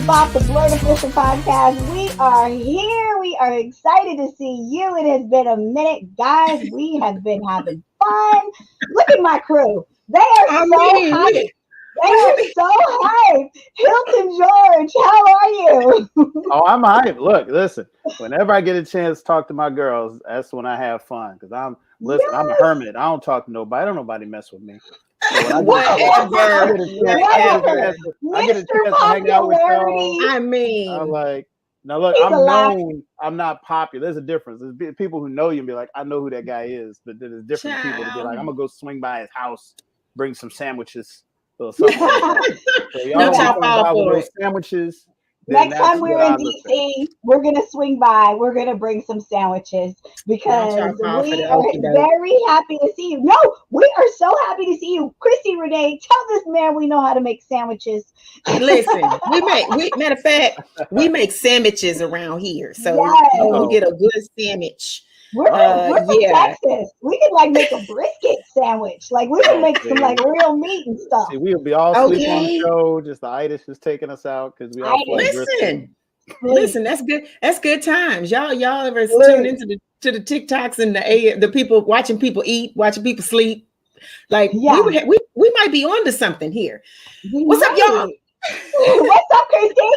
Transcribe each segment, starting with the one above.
BOP, the BLERD official podcast. We are here. We are excited to see you. It has been a minute, guys. We have been having fun. Look at my crew. They are hyped. They are so hyped. Hilton George, how are you? Oh, I'm hyped. Look, listen. Whenever I get a chance to talk to my girls, that's when I have fun. Because I'm a hermit. I don't talk to nobody. I don't nobody mess with me. So when I get a chance to hang out with y'all. I'm like, now look, I'm known. I'm not popular. There's a difference. There's people who know you and be like, I know who that guy is. But then there's different people to be like, I'm gonna go swing by his house, bring some sandwiches or something like that. So y'all don't buy with those sandwiches. Next time we're in DC, we're going to swing by. We're going to bring some sandwiches because we are very happy to see you. No, we are so happy to see you. Christi Renee, tell this man we know how to make sandwiches. Listen, matter of fact, we make sandwiches around here. So we'll get a good sandwich. We're from Texas. We could make a brisket sandwich. We can make some real meat and stuff. See, we'll be all sleep on the show. Just the itis is taking us out because we all listen. That's good. That's good times. Y'all ever tune into the TikToks and the people watching people eat, watching people sleep. We might be onto something here. What's up, y'all? What's up, Christi?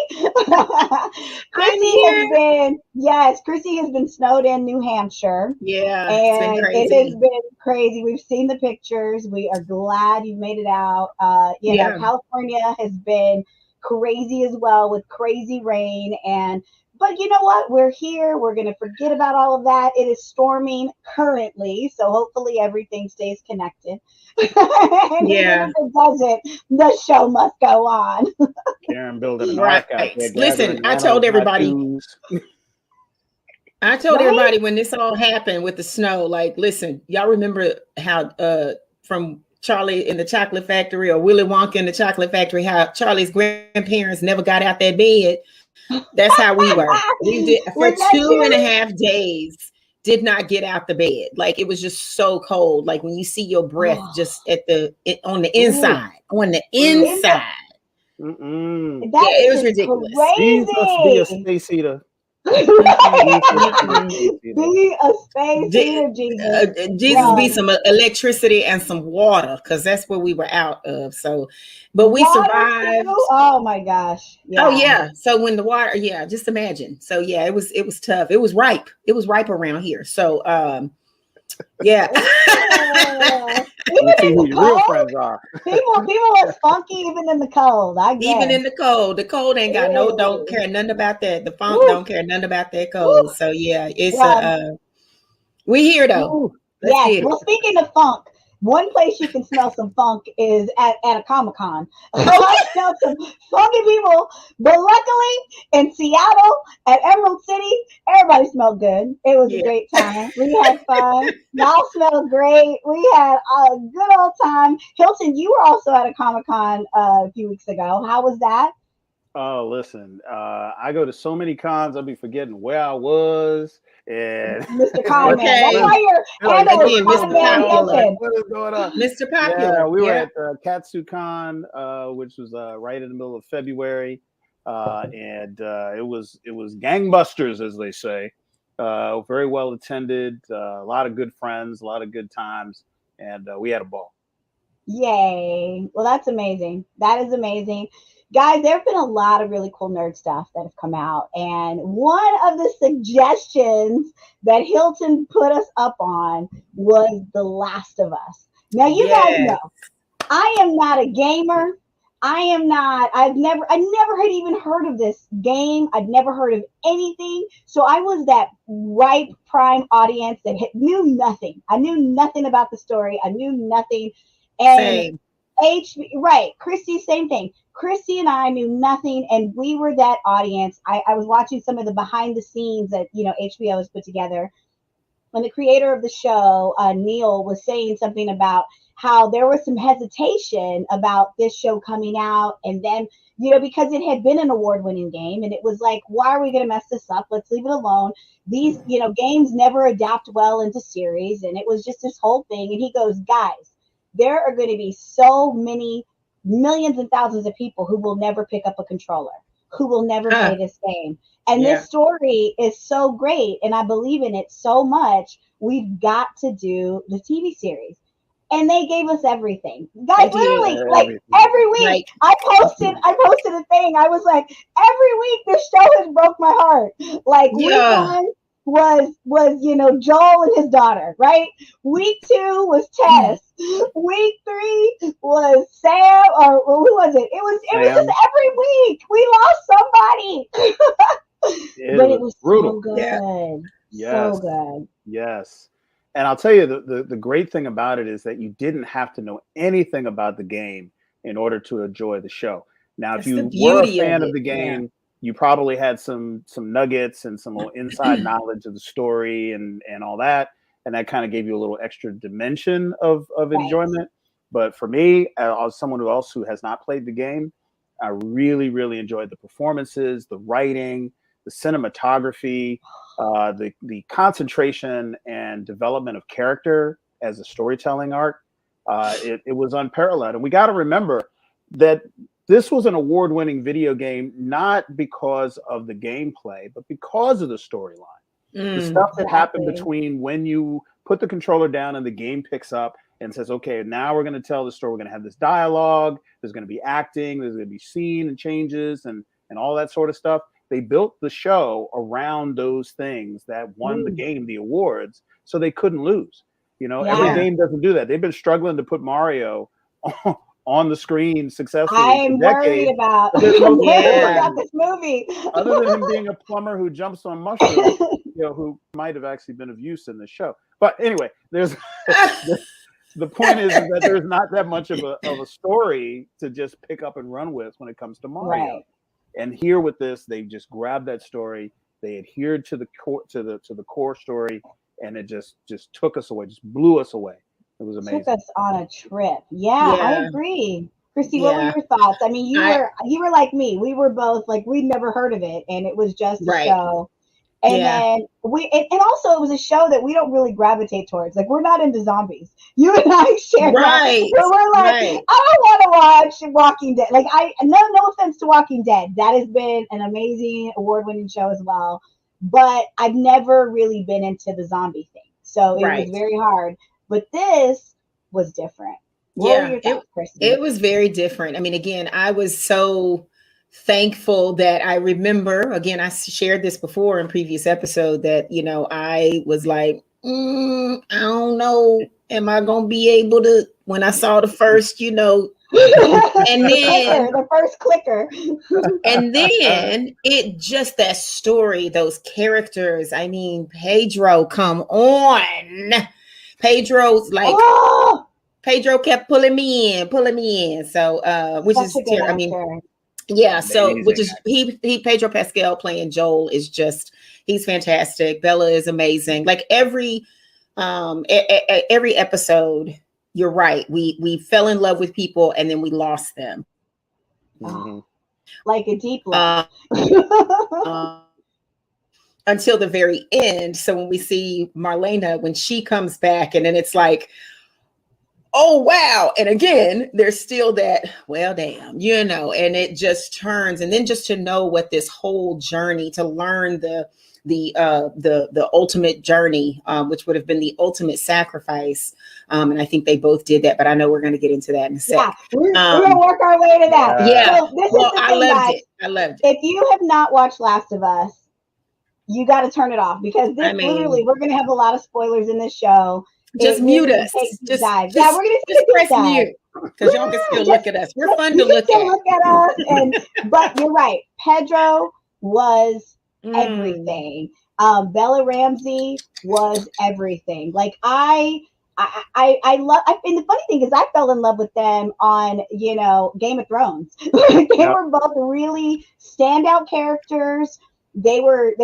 Christi has been snowed in New Hampshire. Yeah, and it has been crazy. We've seen the pictures. We are glad you made it out. California has been crazy as well with crazy rain. But you know what? We're here. We're going to forget about all of that. It is storming currently, so hopefully everything stays connected. And even if it doesn't, the show must go on. Karen building an ark out there. Listen, I told everybody when this all happened with the snow, listen, y'all remember how from Charlie in the Chocolate Factory or Willy Wonka in the Chocolate Factory, how Charlie's grandparents never got out that bed. That's how we were. We did for 2.5 days. Did not get out the bed. It was just so cold. When you see your breath just on the inside. On the inside. It was ridiculous. Crazy. Must be a space heater. Be a space heater, Jesus. Jesus be some electricity and some water, because that's what we were out of. So, but we survived. Oh my gosh. Yeah. Oh yeah. So when the water, just imagine. So yeah, it was tough. It was ripe. It was ripe around here. So yeah. Even in the cold, real friends are. People are funky even in the cold. I guess. Even in the cold. The cold ain't got don't care nothing about that. The funk don't care nothing about that cold. So yeah, it's we here though. Yes. Well, speaking of funk, one place you can smell some funk is at a Comic-Con. I smell some funky people, but luckily in Seattle at Emerald City, everybody smelled good. It was a great time. We had fun. Y'all smelled great. We had a good old time. Hilton, you were also at a Comic-Con a few weeks ago. How was that? Oh, listen, I go to so many cons, I'll be forgetting where I was. And Mr. Con Man. That's why you're Mr. Popular. What is going on? Mr. Popular. Yeah, we were at KatsuCon, which was right in the middle of February. And it was gangbusters, as they say. Very well attended, a lot of good friends, a lot of good times, and we had a ball. Yay. Well, that's amazing. That is amazing. Guys, there have been a lot of really cool nerd stuff that have come out. And one of the suggestions that Hilton put us up on was The Last of Us. Now, you guys know, I am not a gamer. I've never had even heard of this game. I'd never heard of anything. So I was that ripe prime audience that knew nothing. I knew nothing about the story. I knew nothing. And Christi, same thing. Christi and I knew nothing, and we were that audience. I was watching some of the behind the scenes that HBO has put together, and the creator of the show, Neil, was saying something about how there was some hesitation about this show coming out, and then because it had been an award-winning game, and it was like, why are we going to mess this up? Let's leave it alone. These games never adapt well into series, and it was just this whole thing. And he goes, guys, there are going to be so many millions and thousands of people who will never pick up a controller, who will never play this game. And this story is so great, and I believe in it so much. We've got to do the TV series. And they gave us everything. Guys, literally, like every week, I posted a thing. I was like, every week this show has broke my heart. Like week one was Joel and his daughter, right? Week 2 was Tess. Week 3 was Sam, or who was it? It was just every week we lost somebody. But it was brutal. So good. Yeah. Yes. So good. Yes. And I'll tell you, the great thing about it is that you didn't have to know anything about the game in order to enjoy the show. Now, if you were a fan of the game, you probably had some nuggets and some little inside knowledge of the story and all that. And that kind of gave you a little extra dimension of enjoyment. But for me, as someone who has not played the game, I really, really enjoyed the performances, the writing, the cinematography, the concentration and development of character as a storytelling arc. It was unparalleled. And we got to remember that this was an award-winning video game, not because of the gameplay, but because of the storyline. The stuff that happened between when you put the controller down and the game picks up and says, okay, now we're going to tell the story. We're going to have this dialogue. There's going to be acting. There's going to be scene and changes and all that sort of stuff. They built the show around those things that won the game, the awards, so they couldn't lose. Every game doesn't do that. They've been struggling to put Mario on the screen successfully. I am worried about this movie. Other than him being a plumber who jumps on mushrooms, who might have actually been of use in the show. But anyway, there's the point is that there's not that much of a story to just pick up and run with when it comes to Mario. Right. And here with this, they just grabbed that story, they adhered to the core story, and it just took us away, just blew us away. It was amazing. Took us on a trip. Yeah. I agree. Christy, what were your thoughts? I mean, you were like me. We were both like, we'd never heard of it, and it was just a show. And then and also it was a show that we don't really gravitate towards. Like, we're not into zombies. You and I share that. So we're like, I don't want to watch Walking Dead. Like, no offense to Walking Dead. That has been an amazing award-winning show as well. But I've never really been into the zombie thing. So it was very hard. But this was different. What were your thoughts, Christy? It was very different. I mean, again, I was so thankful that I remember, again, I shared this before in previous episode that, I was like, I don't know, am I going to be able to, when I saw the first, and then the first clicker. And then it just that story, those characters. I mean, Pedro, come on. Pedro's like, Pedro kept pulling me in. So, which is, I mean, yeah, so which is he Pedro Pascal playing Joel is just, he's fantastic. Bella is amazing. Like every episode, you're right. We fell in love with people and then we lost them. Like a deep love. Until the very end. So when we see Marlena, when she comes back, and then it's like, oh, wow. And again, there's still that, well, damn, and it just turns. And then just to know what this whole journey, to learn the ultimate journey, which would have been the ultimate sacrifice. And I think they both did that, but I know we're going to get into that in a sec. Yeah, we're going to work our way to that. Yeah. So this is the thing, I loved it. If you have not watched Last of Us, you got to turn it off, because literally, we're going to have a lot of spoilers in this show. Just mute us. We're going to press mute, because y'all can still look at us. We're fun to look at us. But you're right. Pedro was everything. Bella Ramsey was everything. Like I love. And the funny thing is, I fell in love with them on Game of Thrones. They were both really standout characters. They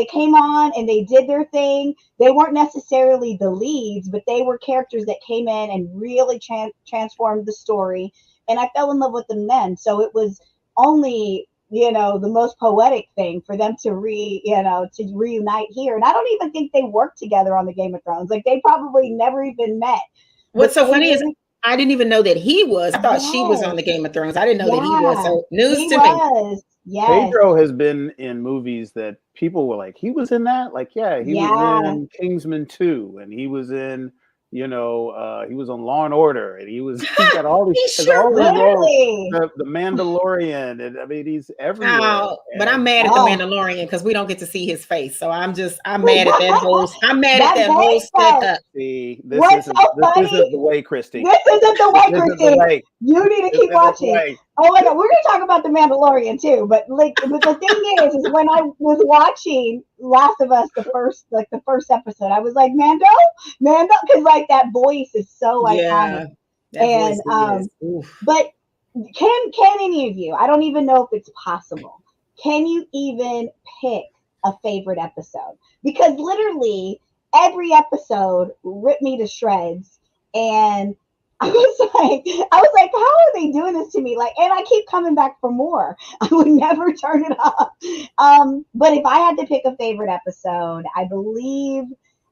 came on and they did their thing. They weren't necessarily the leads, but they were characters that came in and really transformed the story. And I fell in love with them then. So it was only, the most poetic thing for them to reunite here. And I don't even think they worked together on the Game of Thrones. Like, they probably never even met. What's so funny is I didn't even know that he was. I thought she was on the Game of Thrones. I didn't know that he was. So news to me. Yes. Pedro has been in movies that people were like, he was in that? Like, yeah, he was in Kingsman 2, and he was in, he was on Law and Order, and he's got all these, all these roles. The Mandalorian, and I mean, he's everywhere. Oh, but I'm mad at the Mandalorian because we don't get to see his face. So I'm mad at that whole. I'm mad at that whole setup. See, this isn't the way, Christy. This isn't the way, Christy. You need to keep watching. Oh my God, we're gonna talk about the Mandalorian too. But the thing is when I was watching Last of Us, the first episode, I was like, Mando, because like that voice is so iconic. And but can any of you? I don't even know if it's possible. Can you even pick a favorite episode? Because literally every episode ripped me to shreds, and I was like, how are they doing this to me? Like, and I keep coming back for more. I would never turn it off. But if I had to pick a favorite episode, I believe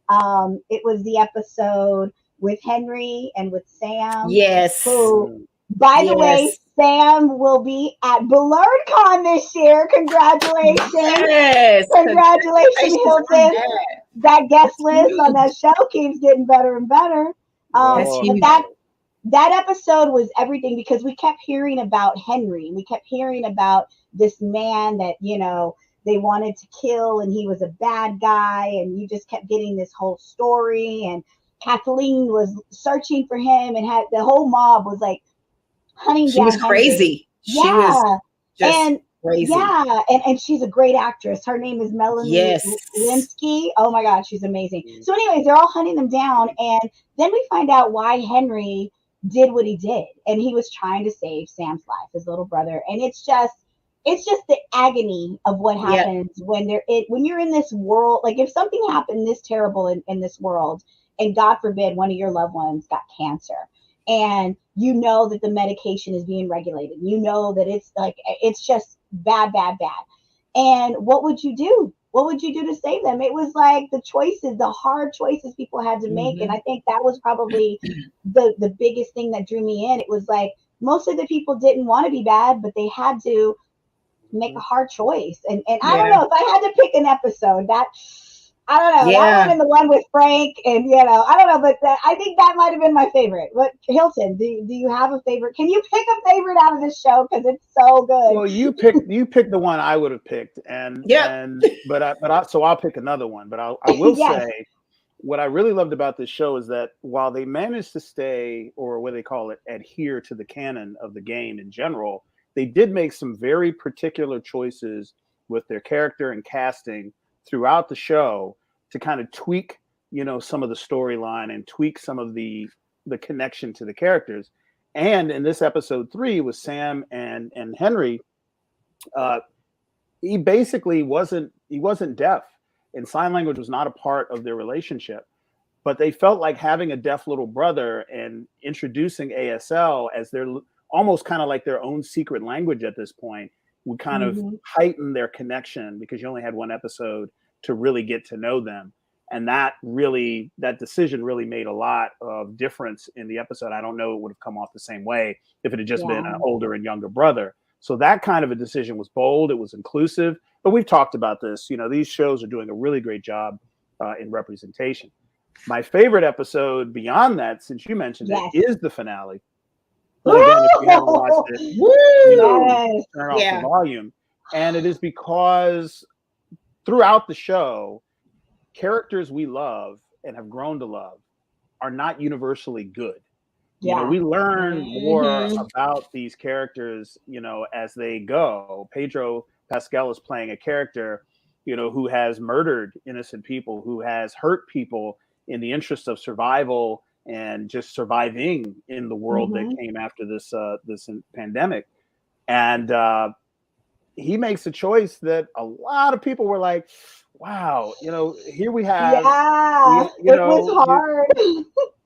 it was the episode with Henry and with Sam. Yes. Who, by the way, Sam will be at BLERD this year. Congratulations. Yes. Congratulations, Hilton. That guest list on that show keeps getting better and better. But that episode was everything because we kept hearing about Henry. We kept hearing about this man that, they wanted to kill, and he was a bad guy, and you just kept getting this whole story. And Kathleen was searching for him, and had the whole mob was like hunting down. She was crazy. Yeah. She was just crazy. Yeah, and she's a great actress. Her name is Melanie Linsky. Oh my God, she's amazing. So anyways, they're all hunting them down, and then we find out why Henry did what he did, and he was trying to save Sam's life, his little brother. And it's just the agony of what happens when you're in this world. Like, if something happened this terrible in this world, and God forbid one of your loved ones got cancer, and you know that the medication is being regulated, you know that it's just bad. And what would you do? What would you do to save them? It was like the hard choices people had to make. And I think that was probably the biggest thing that drew me in. It was like, most of the people didn't want to be bad, but they had to make a hard choice. And I don't know, if I had to pick an episode, I don't know. That one and the one with Frank, and I don't know, but I think that might have been my favorite. But Hilton, do you have a favorite? Can you pick a favorite out of this show, because it's so good? Well, you picked the one I would have picked, so I'll pick another one. But I will say, what I really loved about this show is that while they managed to stay, or what they call it, adhere to the canon of the game in general, they did make some very particular choices with their character and casting throughout the show to kind of tweak, some of the storyline and tweak some of the connection to the characters. And in this episode 3 with Sam and Henry, he basically wasn't deaf, and sign language was not a part of their relationship. But they felt like having a deaf little brother and introducing ASL as their almost kind of like their own secret language at this point would kind of heighten their connection, because you only had one episode to really get to know them. And that decision really made a lot of difference in the episode. I don't know it would have come off the same way if it had just been an older and younger brother. So that kind of a decision was bold. It was inclusive. But we've talked about this. These shows are doing a really great job in representation. My favorite episode beyond that, since you mentioned it, is the finale. But again, if you haven't watched it, turn off the volume. And it is because throughout the show, characters we love and have grown to love are not universally good. We learn more about these characters, as they go. Pedro Pascal is playing a character, who has murdered innocent people, who has hurt people in the interest of survival and just surviving in the world that came after this pandemic. And he makes a choice that a lot of people were like, wow, here we have, it was hard.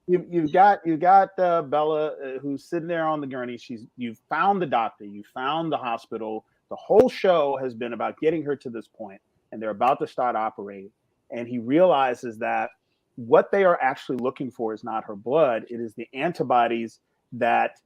You've got Bella, who's sitting there on the gurney. You've found the doctor, you found the hospital. The whole show has been about getting her to this point, and they're about to start operating. And he realizes that what they are actually looking for is not her blood. It is the antibodies that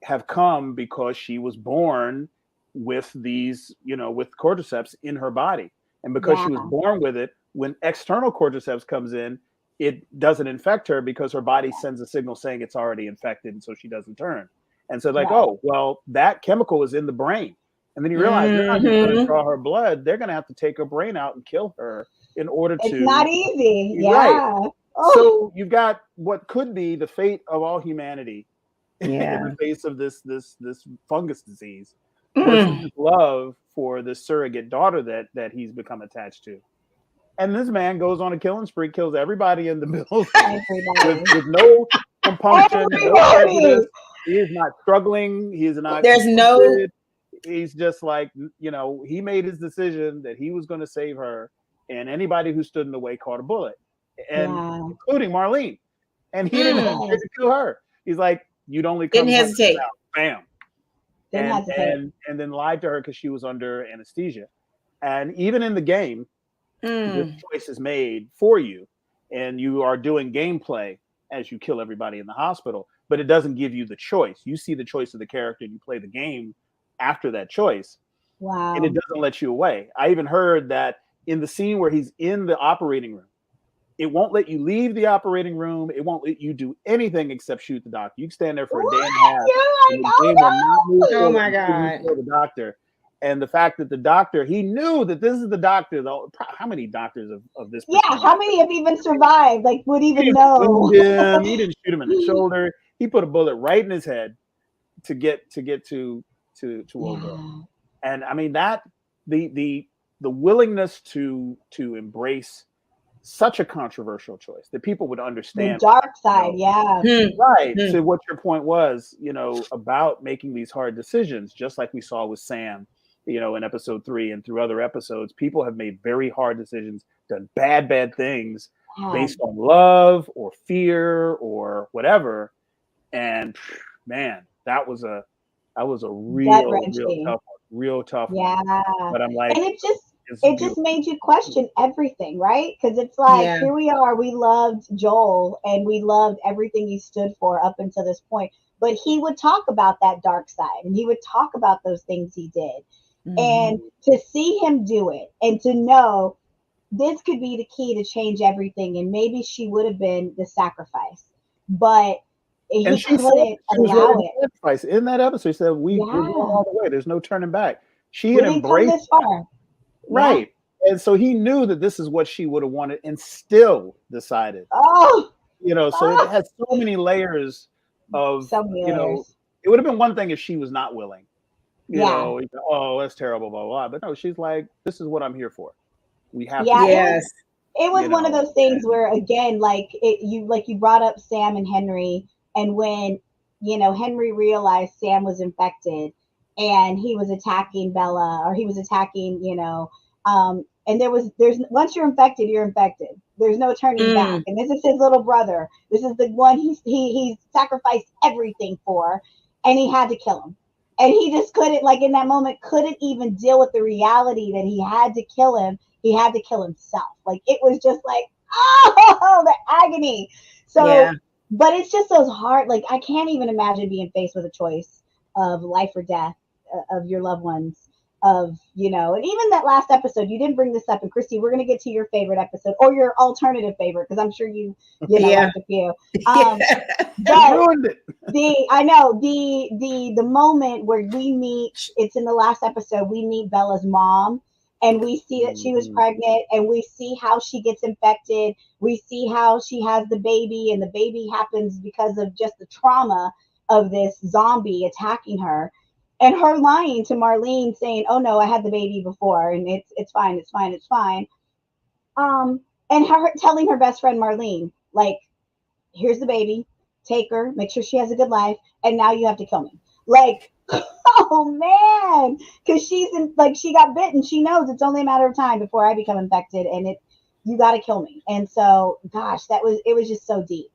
have come because she was born with these, with cordyceps in her body. And because she was born with it, when external cordyceps comes in, it doesn't infect her because her body sends a signal saying it's already infected, and so she doesn't turn. And so oh, well, that chemical is in the brain. And then you realize they're not just going to draw her blood, they're going to have to take her brain out and kill her in order to. It's not easy. Right. So you've got what could be the fate of all humanity in the face of this fungus disease versus his love for this surrogate daughter that he's become attached to. And this man goes on a killing spree, kills everybody in the building with no compunction, no prejudice. He is not struggling. He is not. There's no. He's just like, he made his decision that he was going to save her, and anybody who stood in the way caught a bullet, and including Marlene. And he didn't hesitate to kill her. He's like, you'd only come. Didn't hesitate. Bam. And then lied to her because she was under anesthesia. And even in the game, this choice is made for you, and you are doing gameplay as you kill everybody in the hospital, but it doesn't give you the choice. You see the choice of the character, and you play the game after that choice. Wow. And it doesn't let you away. I even heard that in the scene where he's in the operating room, it won't let you leave the operating room. It won't let you do anything except shoot the doctor. You can stand there for a day and a half. Oh my God. The doctor. And the fact that the doctor, he knew that this is the doctor, though. How many doctors of this? Yeah, how many have even survived? Like, would even know? He didn't shoot him in the shoulder. He put a bullet right in his head to get to Wogo. And I mean that the willingness to embrace such a controversial choice that people would understand. The dark side, right. So what your point was, about making these hard decisions, just like we saw with Sam, in episode 3 and through other episodes, people have made very hard decisions, done bad things based on love or fear or whatever. And man, that was a real tough one. But I'm like, and it just made you question everything, right? Because it's like, here we are, we loved Joel and we loved everything he stood for up until this point, but he would talk about that dark side and he would talk about those things he did. And to see him do it and to know this could be the key to change everything, and maybe she would have been the sacrifice, but he couldn't allow it. In that episode, he said, we're going all the way. There's no turning back. She had embraced this far. Right. And so he knew that this is what she would have wanted and still decided. So it has so many layers of, it would have been one thing if she was not willing. Oh, that's terrible, blah, blah, blah. But no, she's like, this is what I'm here for. We have to. Yes. It was one of those things where, again, you brought up Sam and Henry, and when, Henry realized Sam was infected and he was attacking Bella, or he was attacking, and there's once you're infected, you're infected. There's no turning back. And this is his little brother. This is the one he sacrificed everything for, and he had to kill him. And he just couldn't, in that moment, couldn't even deal with the reality that he had to kill him. He had to kill himself. It was just the agony. So, but it's just those hard, I can't even imagine being faced with a choice of life or death of your loved ones, and even that last episode, you didn't bring this up. And Christy, we're going to get to your favorite episode or your alternative favorite, because I'm sure you liked a few. But the moment where we meet, it's in the last episode, we meet Bella's mom, and we see that she was pregnant, and we see how she gets infected. We see how she has the baby, and the baby happens because of just the trauma of this zombie attacking her. And her lying to Marlene, saying, "Oh no, I had the baby before, and it's fine. And her telling her best friend Marlene, here's the baby, take her, make sure she has a good life, and now you have to kill me." Oh man, because she got bitten. She knows it's only a matter of time before I become infected, and you got to kill me. And so, gosh, it was just so deep.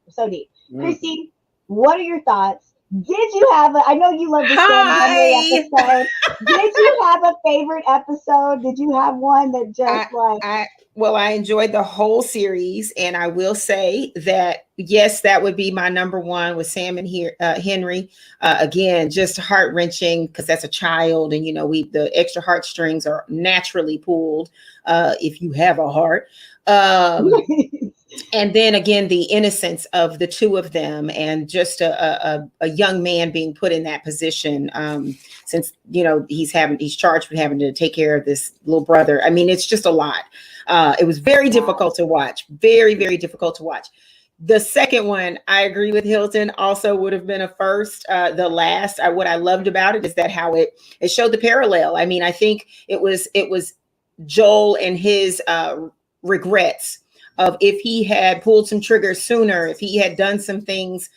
Christy, what are your thoughts Did you have I know you love the Sam Henry episode. Did you have a favorite episode? Did you have one that just I enjoyed the whole series, and I will say that yes, that would be my number one with Sam and Henry. Again, just heart-wrenching because that's a child, and the extra heartstrings are naturally pulled if you have a heart. And then again, the innocence of the two of them, and just a young man being put in that position, since he's charged with having to take care of this little brother. I mean, it's just a lot. It was very difficult to watch. Very, very difficult to watch. The second one, I agree with Hilton, also would have been a first. The last, what I loved about it is that how it showed the parallel. I mean, I think it was Joel and his regrets of if he had pulled some triggers sooner, if he had done some things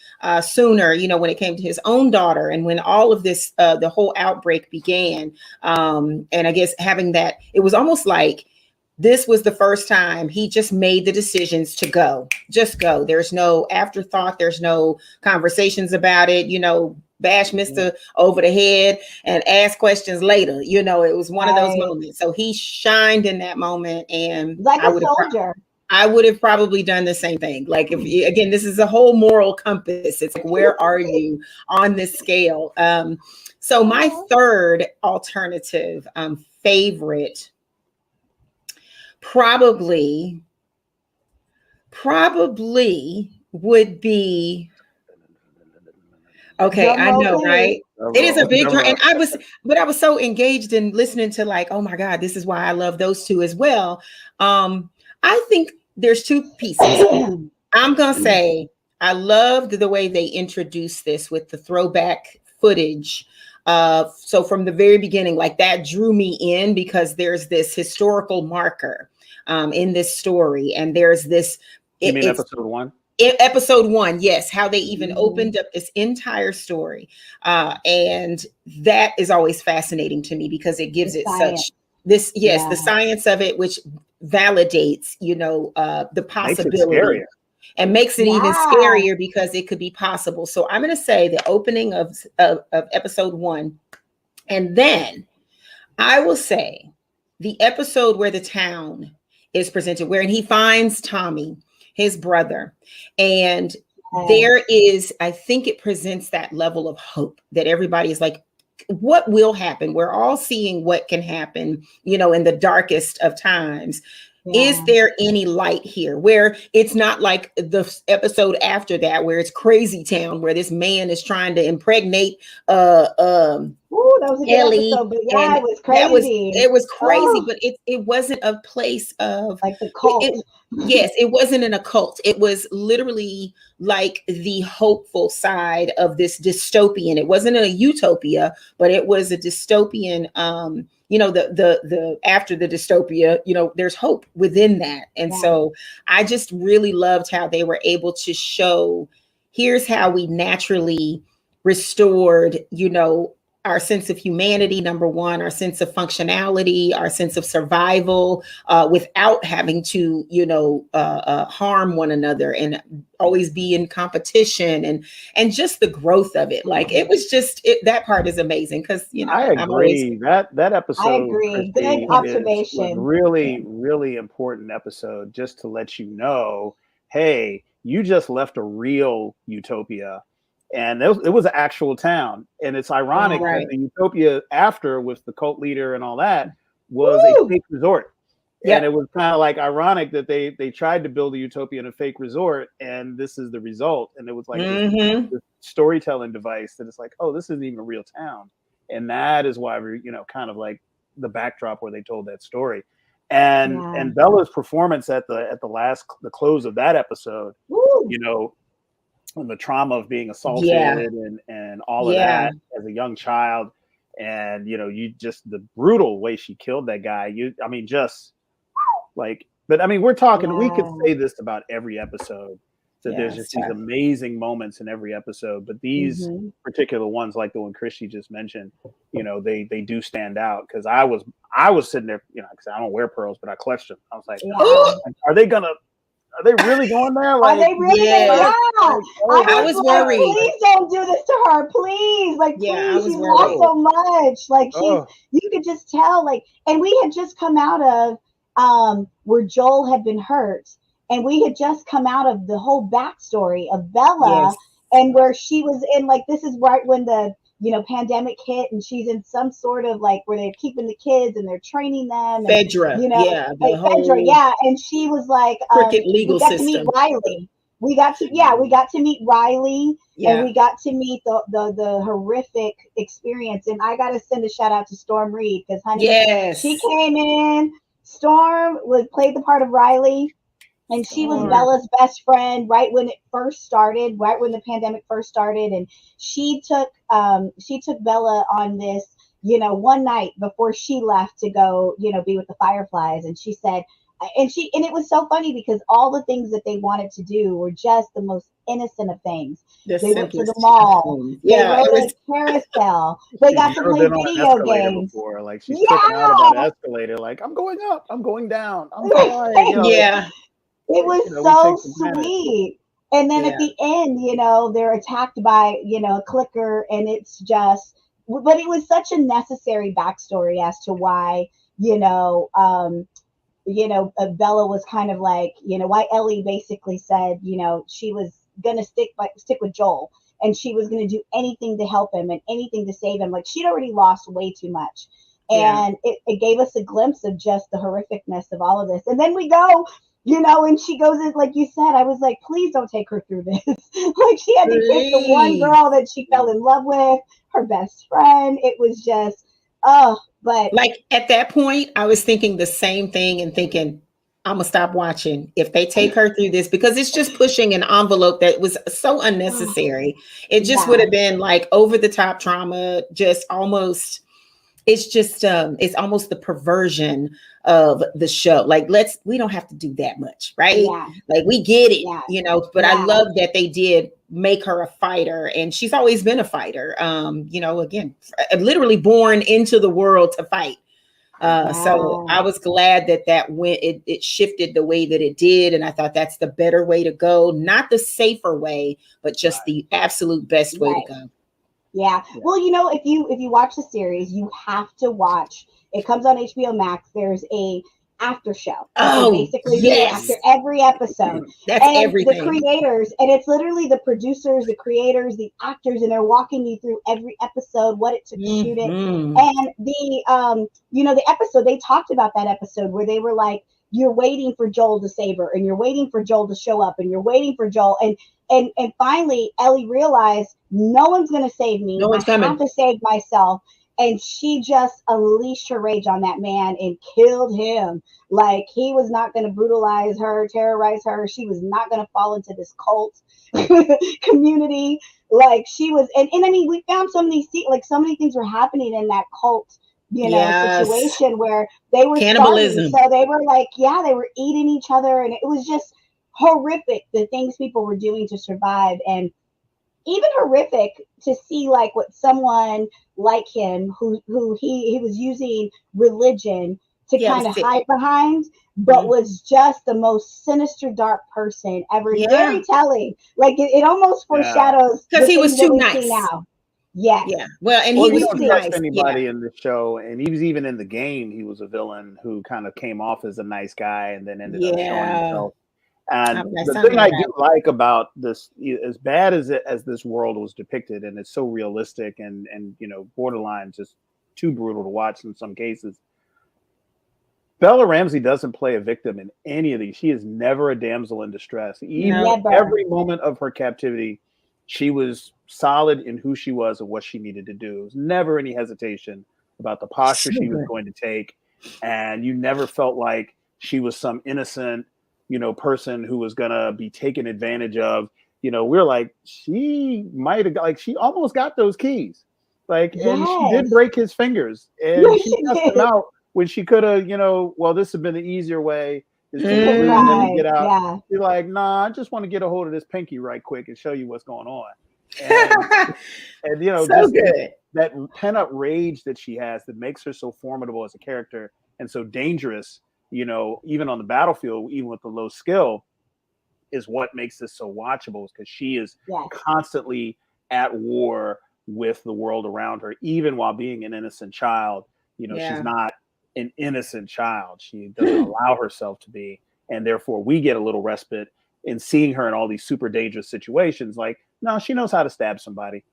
sooner, when it came to his own daughter, and when all of this, the whole outbreak began. And I guess having that, it was almost like this was the first time he just made the decisions to just go. There's no afterthought. There's no conversations about it, bash Mr. over the head and ask questions later. It was one of those moments. So he shined in that moment, and like a soldier. I would have probably done the same thing. Like, again, this is a whole moral compass. It's like, where are you on this scale? So my third alternative favorite probably would be, okay, I know, right? It is a big drum. And I was so engaged in listening to, like, oh my God, this is why I love those two as well. I think there's two pieces. I'm going to say I loved the way they introduced this with the throwback footage. So from the very beginning, like, that drew me in because there's this historical marker in this story. And there's this. You mean episode one? Episode one, yes. How they even opened up this entire story. And that is always fascinating to me because it gives it such this, the science of it, which validates, the possibility and makes it even scarier because it could be possible. So I'm going to say the opening of episode one. And then I will say the episode where the town is presented, where he finds Tommy, his brother. And there is, I think it presents that level of hope that everybody is like, what will happen? We're all seeing what can happen, in the darkest of times. Is there any light here? Where it's not like the episode after that, where it's Crazy Town, where this man is trying to impregnate that was a good Ellie, episode, but it was crazy. It was crazy, but it wasn't a place of like the cult. Yes, it wasn't in a cult. It was literally like the hopeful side of this dystopian. It wasn't a utopia, but it was a dystopian. The after the dystopia, there's hope within that. And so I just really loved how they were able to show, here's how we naturally restored, our sense of humanity, number one, our sense of functionality, our sense of survival, without having to, harm one another and always be in competition, and just the growth of it. Like, it was just that part is amazing because I agree that episode. I agree. Good observation. Was really, really important episode, just to let you know, hey, you just left a real utopia. And it was an actual town. And it's ironic that the utopia after, with the cult leader and all that, was a fake resort. And it was kind of like ironic that they tried to build a utopia in a fake resort, and this is the result. And it was like this storytelling device that it's like, oh, this isn't even a real town. And that is why we're, kind of like the backdrop where they told that story. And Bella's performance at the close of that episode, and the trauma of being assaulted and all of that as a young child. And, you just, the brutal way she killed that guy. We're talking, we could say this about every episode, that there's just these amazing moments in every episode, but these particular ones, like the one Christi just mentioned, they do stand out. Cause I was sitting there, cause I don't wear pearls, but I clutched them. I was like, are Are they really going there? Like, are they really? Yeah. Yeah. I was worried. Please don't do this to her. Please, like, please. She's lost so much. Like, you could just tell. Like, and we had just come out of where Joel had been hurt, and we had just come out of the whole backstory of Bella, and where she was in, like, this is right when the pandemic hit, and she's in some sort of, like, where they're keeping the kids and they're training them. Fedra, Fedra, and she was like, cricket legal system. To meet Riley. We got to meet Riley, and we got to meet the horrific experience. And I got to send a shout out to Storm Reed, because, honey, she came in. Storm played the part of Riley. And she was Bella's best friend right when it first started, right when the pandemic first started. And she took Bella on this, one night before she left to go, be with the Fireflies. And she said, and it was so funny, because all the things that they wanted to do were just the most innocent of things. They went to the mall. They rode a carousel. They got to play video games. Before. Like, she's tripping out about an escalator. Like, I'm going up. I'm going down. I'm flying. It was so sweet. And then at the end, they're attacked by, a clicker, and it's just, but it was such a necessary backstory as to why, Bella was kind of like, why Ellie basically said, she was going to stick with Joel, and she was going to do anything to help him and anything to save him. Like, she'd already lost way too much. And it gave us a glimpse of just the horrificness of all of this. And then we go, and she goes in, like you said, I was like, please don't take her through this. Like, she had to kiss the one girl that she fell in love with, her best friend. It was just, but. Like, at that point, I was thinking the same thing and thinking, I'm going to stop watching if they take her through this, because it's just pushing an envelope that was so unnecessary. It just would have been like over the top trauma, just almost. It's just it's almost the perversion of the show. Like, we don't have to do that much, right? Like, we get it, but I love that they did make her a fighter, and she's always been a fighter. Again, literally born into the world to fight. So I was glad that went, it shifted the way that it did. And I thought that's the better way to go, not the safer way, but just the absolute best way to go. Yeah. Well, if you watch the series, you have to watch. It comes on HBO Max. There's a after show. Basically, after every episode. That's everything. The creators, and it's literally the producers, the creators, the actors, and they're walking you through every episode, what it took to shoot it. And the episode, they talked about that episode where they were like, you're waiting for Joel to save her, and you're waiting for Joel to show up, and you're waiting for Joel. And finally, Ellie realized, no one's going to save me. I have to save myself. And she just unleashed her rage on that man and killed him. Like, he was not going to brutalize her, terrorize her. She was not going to fall into this cult community. Like, she was, and I mean, we found so many things were happening in that cult, situation where they were cannibalism. So they were like, they were eating each other, and it was just horrific, the things people were doing to survive. And even horrific to see, like, what someone like him, who he was using religion to kind of hide behind, but was just the most sinister, dark person ever. Very telling. Like, it almost foreshadows, because he was too nice. Now. Yeah. Well, and he was too nice. Anybody in the show, and he was even in the game. He was a villain who kind of came off as a nice guy and then ended up showing himself. And the thing I do like about this, as bad as this world was depicted, and it's so realistic and borderline just too brutal to watch in some cases, Bella Ramsey doesn't play a victim in any of these. She is never a damsel in distress. Even every moment of her captivity, she was solid in who she was and what she needed to do. There was never any hesitation about the posture she was going to take. And you never felt like she was some innocent, person who was going to be taken advantage of. We're like, she might have, like, she almost got those keys. Like, and she did break his fingers. And she cussed him out when she could have, this has been the easier way. Is to get out. Yeah. You're like, nah, I just want to get a hold of this pinky right quick and show you what's going on. And so just good. That pent-up rage that she has that makes her so formidable as a character and so dangerous, even on the battlefield, even with the low skill, is what makes this so watchable, because she is constantly at war with the world around her, even while being an innocent child. You know, she's not an innocent child. She doesn't allow herself to be. And therefore we get a little respite in seeing her in all these super dangerous situations. Like, no, she knows how to stab somebody.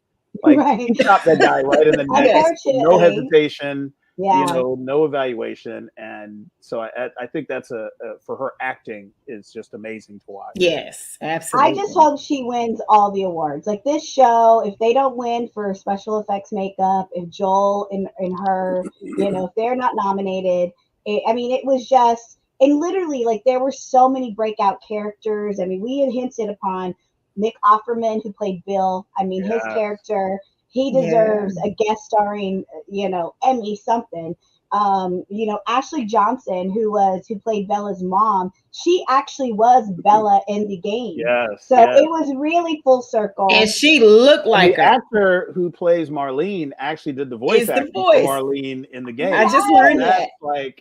Like, he chopped that guy right in the neck, no hesitation, you know, no evaluation. And so I think that's for her acting is just amazing to watch. Yes, absolutely. I just hope she wins all the awards. Like this show, if they don't win for special effects makeup, if Joel and her, you know, if they're not nominated, it was just, and literally, like, there were so many breakout characters. I mean, we had hinted upon Nick Offerman, who played Bill. I mean, his character, he deserves a guest starring, you know, Emmy something. You know, Ashley Johnson, who played Bella's mom, she actually was Bella in the game. Yes. So it was really full circle. And she looked like the actor who plays Marlene actually did the voice acting for Marlene in the game. I just learned that. Like,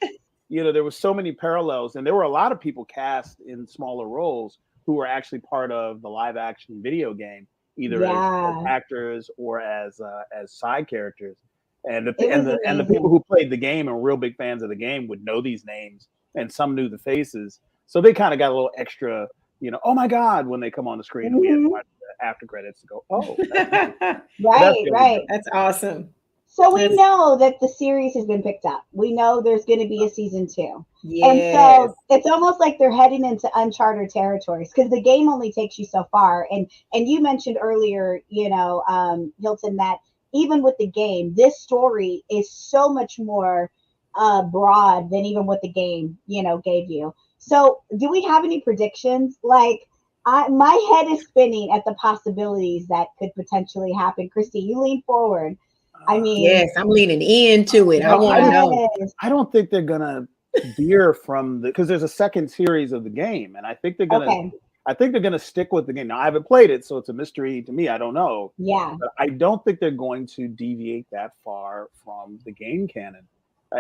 you know, there were so many parallels, and there were a lot of people cast in smaller roles who were actually part of the live action video game, either as actors or as side characters. And the people who played the game and were real big fans of the game would know these names, and some knew the faces. So they kind of got a little extra, you know, oh my God, when they come on the screen, and we had to watch the after credits to go, oh, right. That's awesome. So we know that the series has been picked up. We know there's going to be a season 2. And so it's almost like they're heading into uncharted territories, because the game only takes you so far. And you mentioned earlier, you know, Hilton, that even with the game, this story is so much more broad than even what the game, you know, gave you. So do we have any predictions? Like, my head is spinning at the possibilities that could potentially happen. Christy, you lean forward. I mean, yes, I'm leaning into it. I want to know. I don't think they're gonna veer from because there's a second series of the game, and I think they're gonna stick with the game. Now, I haven't played it, so it's a mystery to me. I don't know. Yeah, but I don't think they're going to deviate that far from the game canon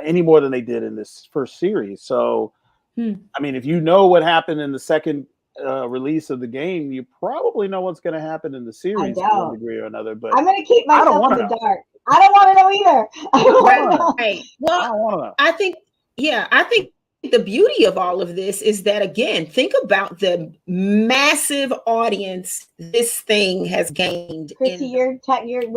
any more than they did in this first series. So, I mean, if you know what happened in the second release of the game, you probably know what's going to happen in the series to one degree or another. But I'm going to keep myself in the dark. I don't want to know either. I don't want to know. Right. Well, I think the beauty of all of this is that, again, think about the massive audience this thing has gained. Christy, we're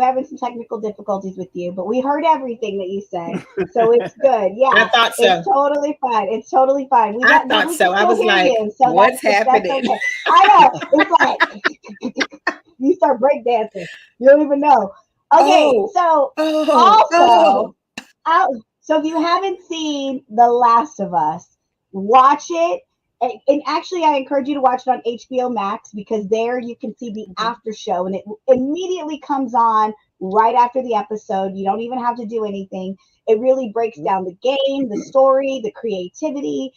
having some technical difficulties with you, but we heard everything that you said, so it's good. Yeah, I thought so. It's totally fine. It's totally fine. I thought so. I was like, what's happening? Okay. I know. It's like you start breakdancing. You don't even know. Okay, so if you haven't seen The Last of Us, watch it. And actually, I encourage you to watch it on HBO Max, because there you can see the after show, and it immediately comes on right after the episode. You don't even have to do anything. It really breaks down the game, the story, the creativity.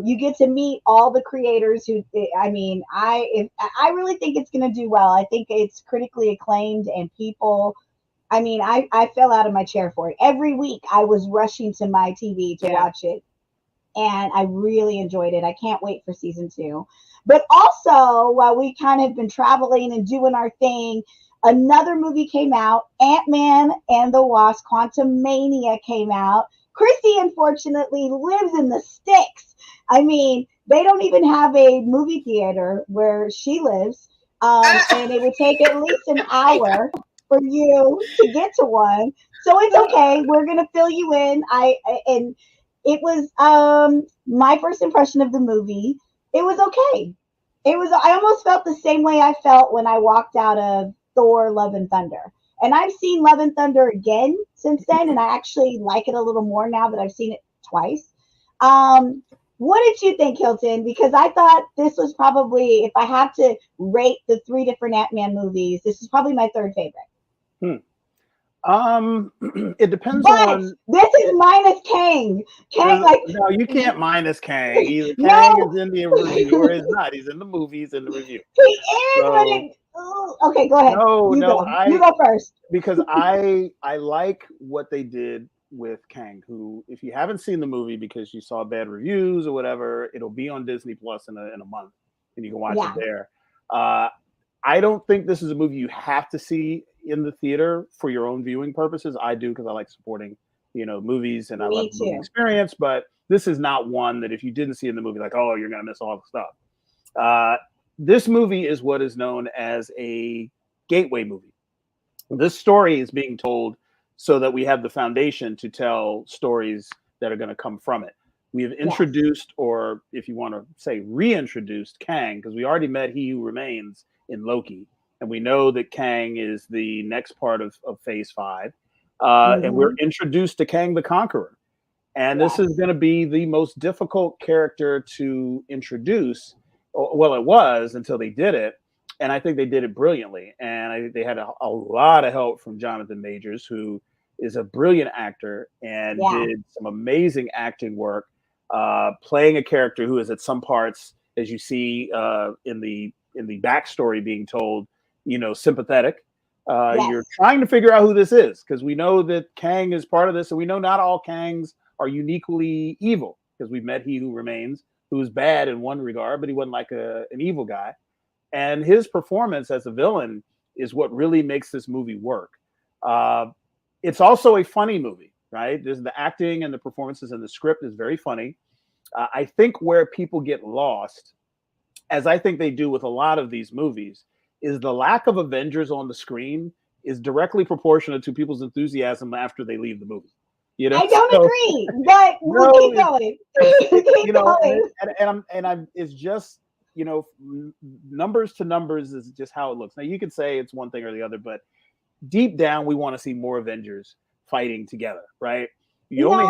You get to meet all the creators who, I really think it's going to do well. I think it's critically acclaimed, and people, I fell out of my chair for it. Every week I was rushing to my TV to watch it, and I really enjoyed it. I can't wait for season 2. But also, while we kind of been traveling and doing our thing, another movie came out, Ant-Man and the Wasp Quantumania came out. Christy, unfortunately, lives in the sticks. I mean, they don't even have a movie theater where she lives. And it would take at least an hour for you to get to one. So it's okay. We're going to fill you in. And it was my first impression of the movie. It was okay. I almost felt the same way I felt when I walked out of Thor: Love and Thunder. And I've seen Love and Thunder again since then, and I actually like it a little more now that I've seen it twice. What did you think, Hilton? Because I thought this was probably, if I had to rate the 3 different Ant-Man movies, this is probably my 3rd favorite. It depends on. This is minus Kang. No, you can't minus Kang. Either Kang is in the review or he's not. He's in the movies in the review. He is, okay, go ahead. You go first. Because I like what they did with Kang, who, if you haven't seen the movie because you saw bad reviews or whatever, it'll be on Disney Plus in a month. and you can watch it there. I don't think this is a movie you have to see in the theater for your own viewing purposes. I do, because I like supporting, movies, and I love the movie experience. But this is not one that if you didn't see in the movie, like, oh, you're going to miss all the stuff. This movie is what is known as a gateway movie. This story is being told so that we have the foundation to tell stories that are going to come from it. We have introduced, or if you want to say reintroduced, Kang, because we already met He Who Remains in Loki. And we know that Kang is the next part of Phase 5. And we're introduced to Kang the Conqueror. And this is going to be the most difficult character to introduce. Well, it was until they did it. And I think they did it brilliantly. And they had a lot of help from Jonathan Majors, who is a brilliant actor and did some amazing acting work, playing a character who is at some parts, as you see in the backstory being told, sympathetic. You're trying to figure out who this is, because we know that Kang is part of this, and we know not all Kangs are uniquely evil, because we've met He Who Remains, who is bad in one regard, but he wasn't like an evil guy. And his performance as a villain is what really makes this movie work. It's also a funny movie, right? There's the acting and the performances and the script is very funny. I think where people get lost, as I think they do with a lot of these movies, is the lack of Avengers on the screen is directly proportionate to people's enthusiasm after they leave the movie. I don't agree, but we'll keep going. It's just, numbers to numbers is just how it looks. Now you could say it's one thing or the other, but deep down we want to see more Avengers fighting together, right? You only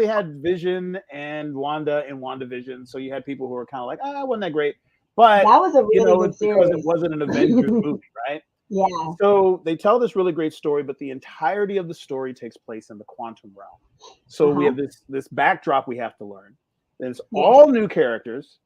had Vision and Wanda in WandaVision, so you had people who were kind of like, wasn't that great? But that was a really good series. Because it wasn't an Avengers movie, right? Yeah. So they tell this really great story, but the entirety of the story takes place in the quantum realm. So we have this backdrop we have to learn. There's all new characters,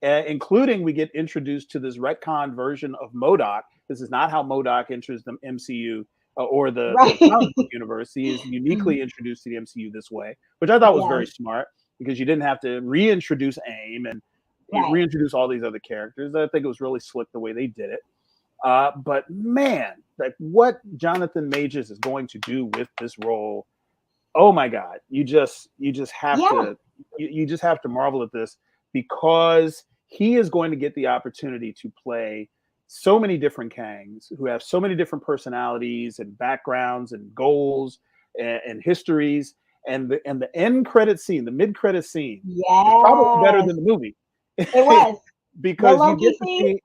including we get introduced to this retcon version of MODOK. This is not how MODOK enters the MCU or the comic book universe. He is uniquely introduced to the MCU this way, which I thought was very smart, because you didn't have to reintroduce AIM and reintroduce all these other characters. I think it was really slick the way they did it. But man, like what Jonathan Majors is going to do with this role, oh my God, you just have to marvel at this, because he is going to get the opportunity to play so many different Kangs who have so many different personalities and backgrounds and goals and histories, and the end credit scene, the mid credit scene, is probably better than the movie. It was. Because you get to see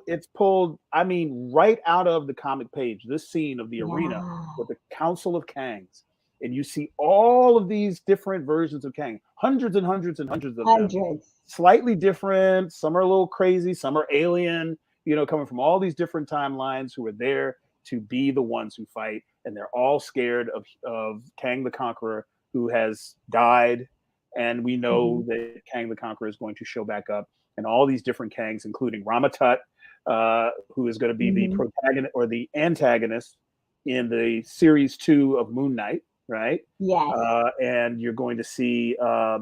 it's pulled, I mean, right out of the comic page, this scene of the arena with the Council of Kangs. And you see all of these different versions of Kang, hundreds and hundreds and hundreds of them. Slightly different. Some are a little crazy. Some are alien, coming from all these different timelines, who are there to be the ones who fight. And they're all scared of Kang the Conqueror, who has died. And we know that Kang the Conqueror is going to show back up, and all these different Kangs, including Ramatut, who is going to be the protagonist or the antagonist in the series 2 of Moon Knight, right? Yes. And you're going to see, they're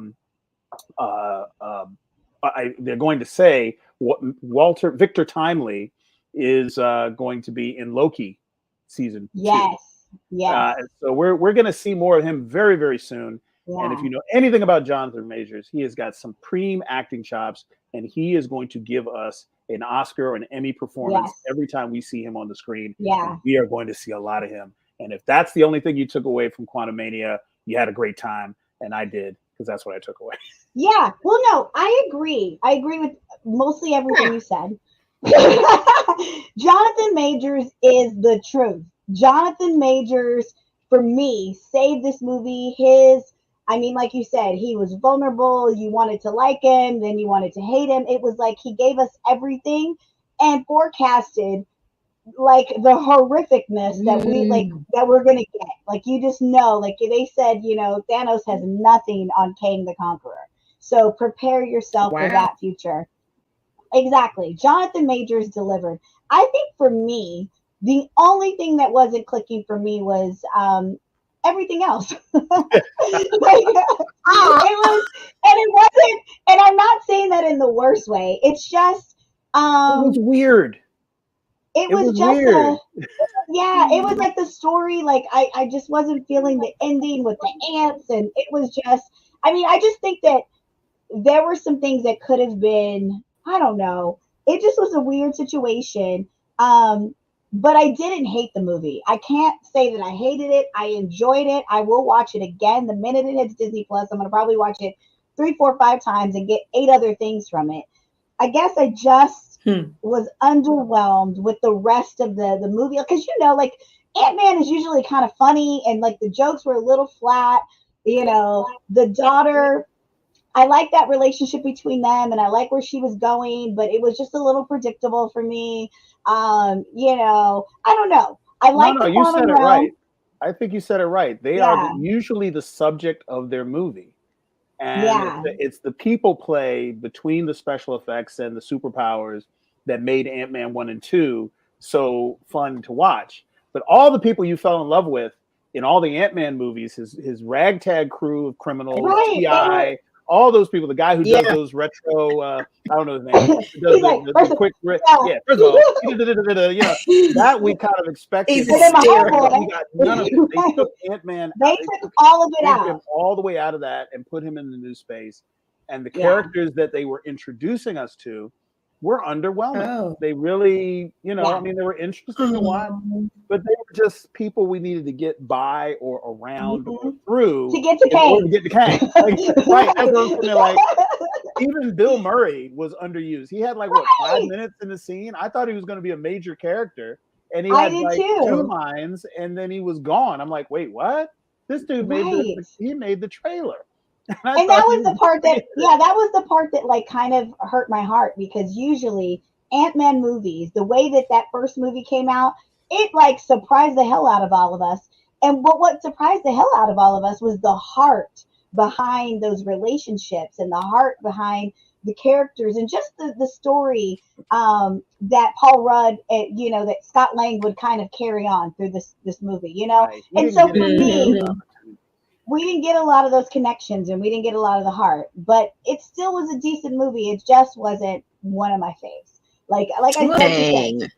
going to say what Victor Timely is going to be in Loki season 2. Yes. So we're going to see more of him very, very soon. Yeah. And if you know anything about Jonathan Majors, he has got some supreme acting chops, and he is going to give us an Oscar or an Emmy performance every time we see him on the screen. Yeah. We are going to see a lot of him. And if that's the only thing you took away from Quantumania, you had a great time. And I did, because that's what I took away. Yeah. Well, no, I agree. I agree with mostly everything you said. Jonathan Majors is the truth. Jonathan Majors, for me, saved this movie. Like you said, he was vulnerable. You wanted to like him, then you wanted to hate him. It was like he gave us everything and forecasted like the horrificness that we're gonna get. Like, you just know, like they said, Thanos has nothing on Kang the Conqueror. So prepare yourself for that future. Exactly. Jonathan Majors delivered. I think for me, the only thing that wasn't clicking for me was everything else. It was, and it wasn't, and I'm not saying that in the worst way. It's just, it was weird. It was just weird. It was like the story, like I just wasn't feeling the ending with the ants, and it was just, I just think that there were some things that could have been, I don't know. It just was a weird situation. But I didn't hate the movie. I can't say that I hated it. I enjoyed it. I will watch it again. The minute it hits Disney Plus, I'm going to probably watch it 3, 4, 5 times and get 8 other things from it. I guess I just was underwhelmed with the rest of the movie. Because, like Ant-Man is usually kind of funny and like the jokes were a little flat. The daughter, I like that relationship between them and I like where she was going, but it was just a little predictable for me. I don't know. I like the you said it realm. right. I think you said it right. They are usually the subject of their movie. And it's the people play between the special effects and the superpowers that made Ant-Man 1 and 2 so fun to watch. But all the people you fell in love with in all the Ant-Man movies, his ragtag crew of criminals, T.I., all those people, the guy who does those retro, I don't know his name, does the quick, first of all, that we kind of expected. He's hysterical. We got none of it. They took Ant-Man, they took all of it out. Him all the way out of that and put him in the new space. And the characters that they were introducing us to were underwhelming. Oh. They really, they were interesting to watch, but they were just people we needed to get by or around or through to get to Kang. Right. Like, even Bill Murray was underused. He had 5 minutes in the scene. I thought he was going to be a major character, and he had 2 lines, and then he was gone. I'm like, wait, what? This dude made the trailer. And that was the part that kind of hurt my heart, because usually Ant-Man movies, the way that first movie came out, it surprised the hell out of all of us. And what surprised the hell out of all of us was the heart behind those relationships and the heart behind the characters and just the story that Paul Rudd, that Scott Lang would kind of carry on through this movie, Right. And so for me, we didn't get a lot of those connections and we didn't get a lot of the heart, but it still was a decent movie. It just wasn't one of my faves. Like I said,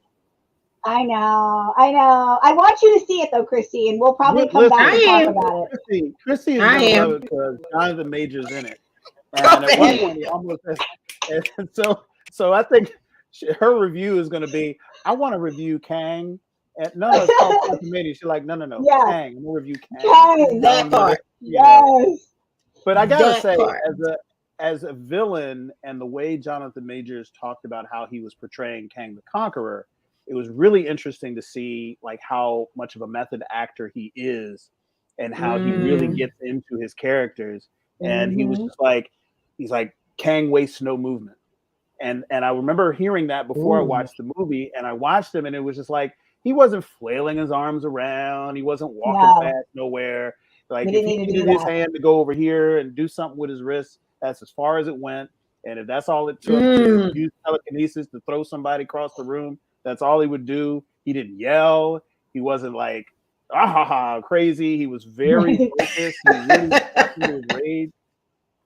I know. I want you to see it though, Christy, and we'll probably come back and talk about it. Christy is going to love it because Jonathan Majors in it. And at one point he almost and so I think her review is going to be, I want to review Kang. And it's called Quantumania. She's like, no. Yeah. Kang. We'll review Kang. That part. Yes. But I gotta say, as a villain, and the way Jonathan Majors talked about how he was portraying Kang the Conqueror, it was really interesting to see how much of a method actor he is, and how he really gets into his characters. And he was just he's like, Kang wastes no movement. And I remember hearing that before I watched the movie, and I watched him, and it was just he wasn't flailing his arms around. He wasn't walking fast nowhere. If he needed his hand to go over here and do something with his wrist, that's as far as it went. And if that's all it took to use telekinesis to throw somebody across the room, that's all he would do. He didn't yell. He wasn't crazy. He was very focused. He really was rage.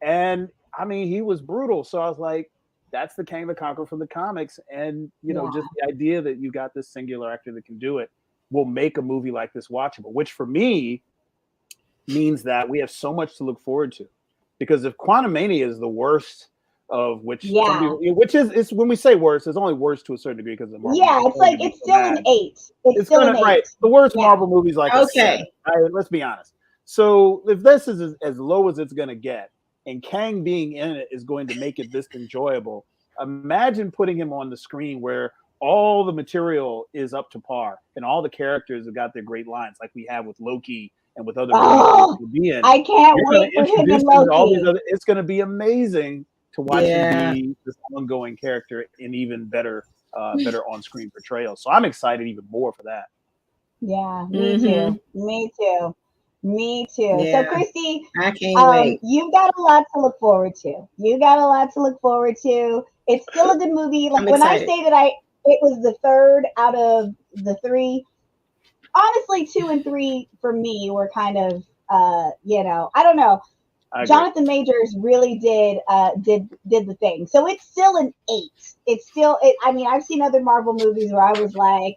And he was brutal. So I was like, that's the Kang the Conqueror from the comics. And, just the idea that you got this singular actor that can do it will make a movie like this watchable, which for me means that we have so much to look forward to. Because if Quantumania is the worst of which, it's when we say worst, it's only worst to a certain degree because of Marvel. Yeah, it's still an 8. It's still an 8. Right. The worst Marvel movies okay. Let's be honest. So if this is as low as it's going to get, and Kang being in it is going to make it this enjoyable, imagine putting him on the screen where all the material is up to par and all the characters have got their great lines, like we have with Loki and with other movies. I can't wait for him in Loki. It's going to be amazing to watch him be this ongoing character in even better on-screen portrayal. So I'm excited even more for that. Yeah, me too. Yeah. So, Christy, I can't wait. You've got a lot to look forward to. It's still a good movie. When I say that it was the third out of the 3, honestly, 2 and 3 for me were kind of, I don't know. Jonathan Majors really did the thing. So it's still an 8. It's still I mean, I've seen other Marvel movies where I was like,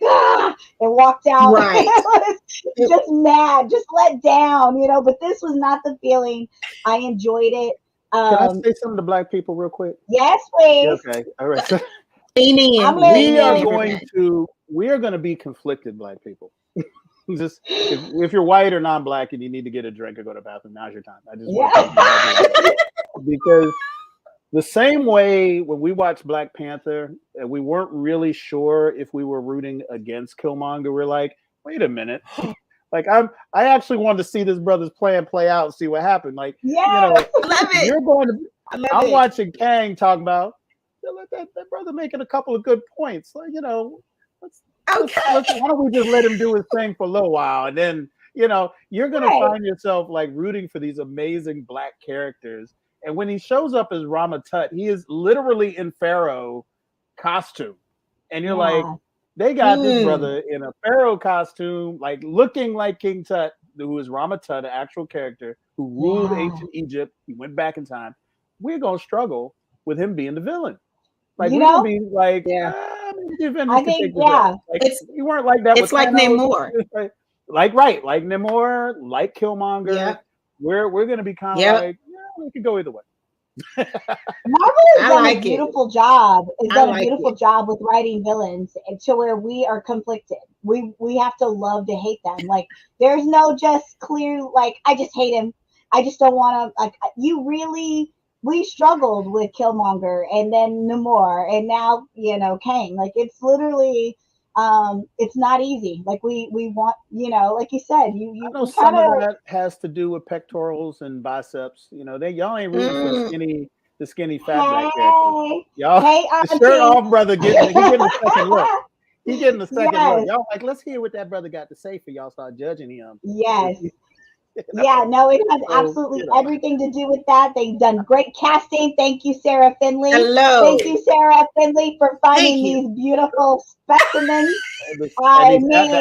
and walked out. Right. I was just mad, just let down, but this was not the feeling. I enjoyed it. Can I say something to Black people real quick? Yes, please. Okay. All right. We are going to be conflicted, Black people. Just if you're white or non-Black and you need to get a drink or go to the bathroom, now's your time. I just want to because the same way when we watched Black Panther, we weren't really sure if we were rooting against Killmonger. We're like, wait a minute. Like I actually wanted to see this brother's plan play out and see what happened. Like, I'm watching Kang talk about let that brother making a couple of good points. Like, why don't we just let him do his thing for a little while, and then you're gonna find yourself like rooting for these amazing Black characters. And when he shows up as Rama Tut, he is literally in Pharaoh costume, and you're like, they got this brother in a Pharaoh costume, like looking like King Tut, who is Rama Tut, an actual character who ruled ancient Egypt. He went back in time. We're gonna struggle with him being the villain. Like we're gonna be like, I think, like, you weren't like that. It's like Namor, like Namor, like Killmonger. Yeah. We're gonna be kind of like, we could go either way. Marvel has done a beautiful job. It's done a beautiful job with writing villains to where we are conflicted. We have to love to hate them. Like there's no just clear like I just hate him. I just don't want to. Like you really. We struggled with Killmonger and then Namor and now, Kang. Like it's literally, it's not easy. Like we want, like you said, you know some of that has to do with pectorals and biceps. Y'all ain't rooting for the skinny fat back there. Y'all, the shirt off brother he getting a second look. He getting a second look. Y'all like, let's hear what that brother got to say for y'all start judging him. Yes. Yeah, no, it has absolutely everything to do with that. They've done great casting. Thank you, Sarah Finley. Hello. Thank you, Sarah Finley, for finding these beautiful specimens. The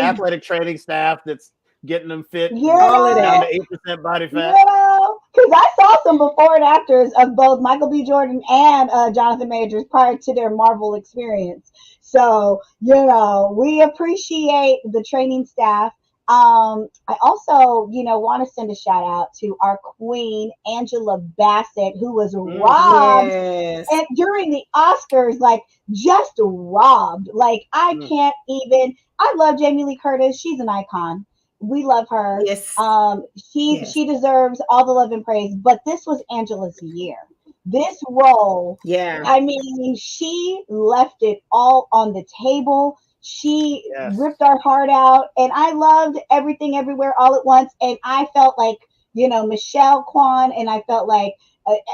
athletic training staff that's getting them fit. All of that. Down to 8% body fat. Because I saw some before and afters of both Michael B. Jordan and Jonathan Majors prior to their Marvel experience. So, we appreciate the training staff. I also, want to send a shout out to our queen, Angela Bassett, who was robbed and during the Oscars, like just robbed. Like I can't even, I love Jamie Lee Curtis. She's an icon. We love her. Yes. She deserves all the love and praise, but this was Angela's year. This role, I mean, she left it all on the table. She ripped our heart out, and I loved Everything Everywhere All at Once. And I felt like, Michelle Kwan, and I felt like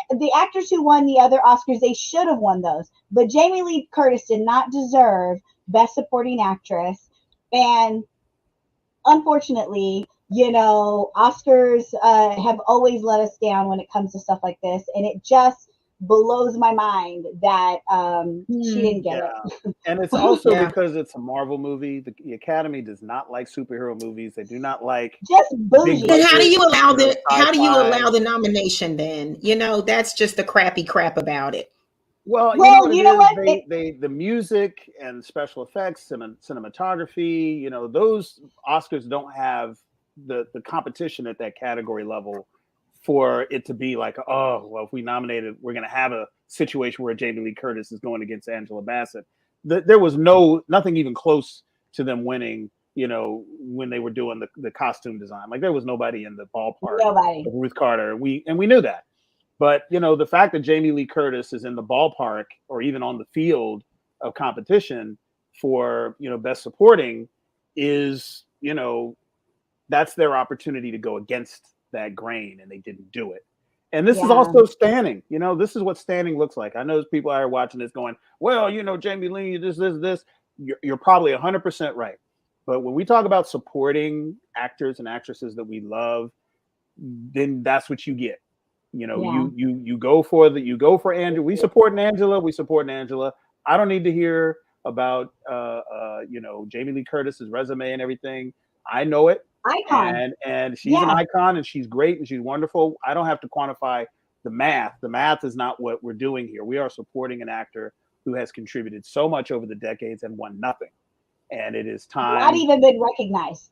the actors who won the other Oscars, they should have won those. But Jamie Lee Curtis did not deserve Best Supporting Actress. And unfortunately, Oscars have always let us down when it comes to stuff like this. And it just blows my mind that she didn't get it. And it's also because it's a Marvel movie. The Academy does not like superhero movies. They do not like just bougie. Then how do you allow the nomination then? That's just the crappy crap about it. Well, you know what? The music and special effects, cinematography, those Oscars don't have the competition at that category level for it to be like, if we nominated, we're going to have a situation where Jamie Lee Curtis is going against Angela Bassett. There was nothing even close to them winning, when they were doing the costume design. Like there was nobody in the ballpark of Ruth Carter. And we knew that. But, the fact that Jamie Lee Curtis is in the ballpark or even on the field of competition for, Best Supporting is, that's their opportunity to go against that grain, and they didn't do it. And this is also standing. This is what standing looks like. I know there's people out here watching this going, well, Jamie Lee, this. You're probably 100% right. But when we talk about supporting actors and actresses that we love, then that's what you get. You go for Angela. We support Angela. I don't need to hear about Jamie Lee Curtis's resume and everything. I know it. Icon. And she's an icon, and she's great, and she's wonderful. I don't have to quantify the math. The math is not what we're doing here. We are supporting an actor who has contributed so much over the decades and won nothing. And it is time. Not even been recognized.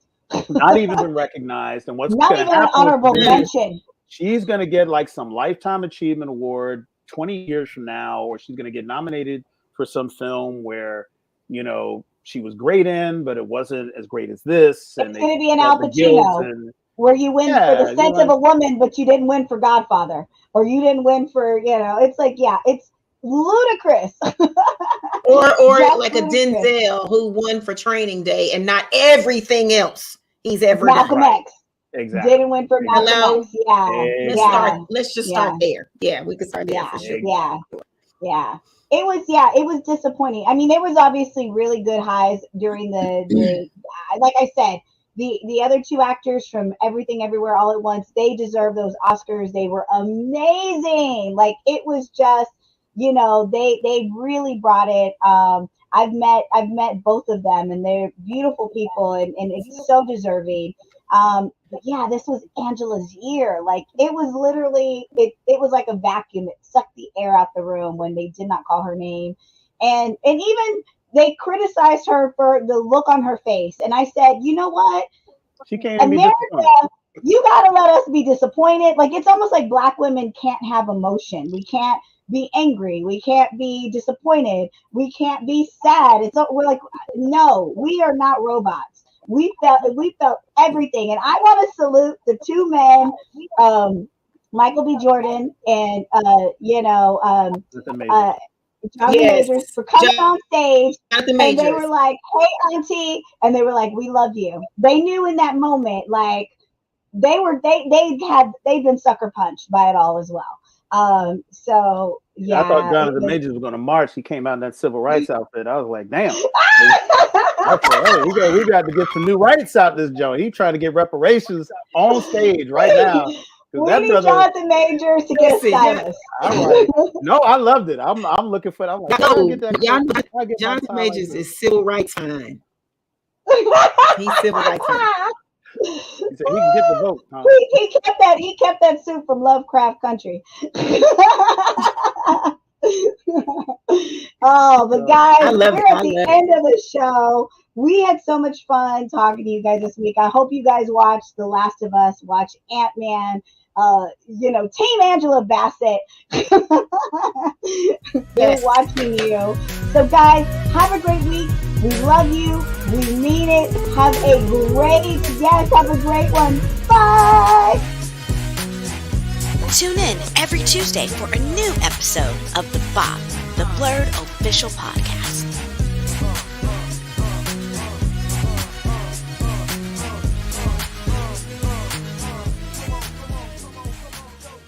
Not even been recognized. And what's not even an honorable mention. She's going to get like some Lifetime Achievement Award 20 years from now, or she's going to get nominated for some film where, you know, she was great in, but it wasn't as great as this. It's going to be an Al Pacino, where you win for The Scent of a Woman, but you didn't win for Godfather, or you didn't win for, you know, it's like, it's ludicrous. or like a Denzel who won for Training Day and not everything else he's ever Malcolm done. X. Exactly. Didn't win for Malcolm X. Yeah. Let's just start there. Yeah, we can start there for sure. Yeah. It was disappointing. I mean, there was obviously really good highs during the like I said, the other two actors from Everything Everywhere All at Once, they deserve those Oscars. They were amazing. Like, it was just, you know, they really brought it. I've met both of them, and they're beautiful people, and it's so deserving. But yeah, this was Angela's year. Like, it was literally, it was like a vacuum. It sucked the air out the room when they did not call her name. And even they criticized her for the look on her face. And I said, you know what? She can't America, you got to let us be disappointed. Like, it's almost like Black women can't have emotion. We can't be angry. We can't be disappointed. We can't be sad. We're like, no, we are not robots. We felt everything. And I want to salute the two men, Michael B. Jordan and Jonathan Majors, for coming on stage. And they were like, hey, auntie, and they were like, we love you. They knew in that moment, like, they'd been sucker punched by it all as well. So yeah, I thought Jonathan Majors was going to march. He came out in that civil rights outfit. I was like, damn. Okay, we got to get some new rights out this joint. He trying to get reparations on stage right now. We need Jonathan Majors to get a stylist. Right. No, I loved it. I'm looking for it. I'm like, Jonathan Majors is civil rights time. He's civil rights time. He said he can get the vote. Huh? He kept that suit from Lovecraft Country. But guys, we're at the end of the show. We had so much fun talking to you guys this week. I hope you guys watched The Last of Us, watch Ant-Man, Team Angela Bassett. They're watching you. So guys, have a great week. We love you. We mean it. Have a great one. Bye. Tune in every Tuesday for a new episode of the BOP, the BLERD official podcast.